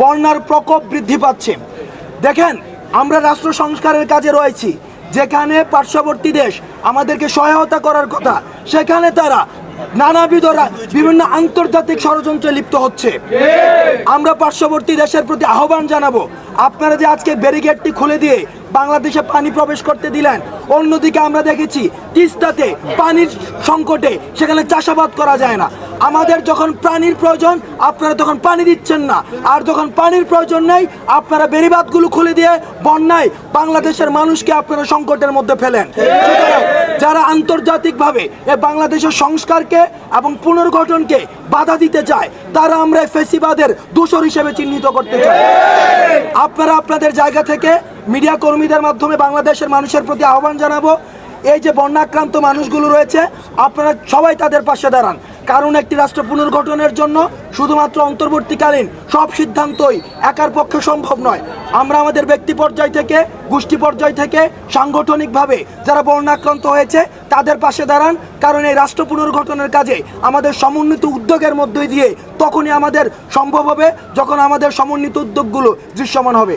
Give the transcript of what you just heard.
বন্যার প্রকোপ বৃদ্ধি পাচ্ছে। দেখেন, আমরা রাষ্ট্র সংস্কারের কাজে রয়েছি, যেখানে পার্শ্ববর্তী দেশ আমাদেরকে সহায়তা করার কথা, সেখানে তারা নানাবিধ বিভিন্ন আন্তর্জাতিক ষড়যন্ত্রে লিপ্ত হচ্ছে। আমরা পার্শ্ববর্তী দেশের প্রতি আহ্বান জানাবো, আপনারা যে আজকে ব্যারিকেডটি খুলে দিয়ে বাংলাদেশে পানি প্রবেশ করতে দিলেন, অন্যদিকে আমরা দেখেছি তিস্তাতে পানির সংকটে সেখানে চাষাবাদ করা যায় না। আমাদের যখন পানির প্রয়োজন আপনারা তখন পানি দিচ্ছেন না, আর যখন পানির প্রয়োজন নেই আপনারা বেড়িবাঁধগুলো খুলে দিয়ে বন্যায় বাংলাদেশের মানুষকে আপনারা সংকটের মধ্যে ফেলেন। যারা আন্তর্জাতিকভাবে বাংলাদেশের সংস্কারকে এবং পুনর্গঠনকে বাধা দিতে চায়, তারা আমরা ফেসিবাদের দোষর হিসেবে চিহ্নিত করতে চাই। আপনারা আপনাদের জায়গা থেকে মিডিয়া কর্মীদের মাধ্যমে বাংলাদেশের মানুষের প্রতি আহ্বান জানাবো, এই যে বন্যাক্রান্ত মানুষগুলো রয়েছে আপনারা সবাই তাদের পাশে দাঁড়ান। কারণ একটি রাষ্ট্র পুনর্গঠনের জন্য শুধুমাত্র অন্তর্বর্তীকালীন সব সিদ্ধান্তই একার পক্ষে সম্ভব নয়। আমরা আমাদের ব্যক্তি পর্যায় থেকে, গোষ্ঠী পর্যায় থেকে, সাংগঠনিকভাবে যারা বন্যাক্রান্ত হয়েছে তাদের পাশে দাঁড়ান। কারণ এই রাষ্ট্র পুনর্গঠনের কাজে আমাদের সমন্বিত উদ্যোগের মধ্যে দিয়ে তখনই আমাদের সম্ভব হবে, যখন আমাদের সমন্বিত উদ্যোগগুলো দৃশ্যমান হবে।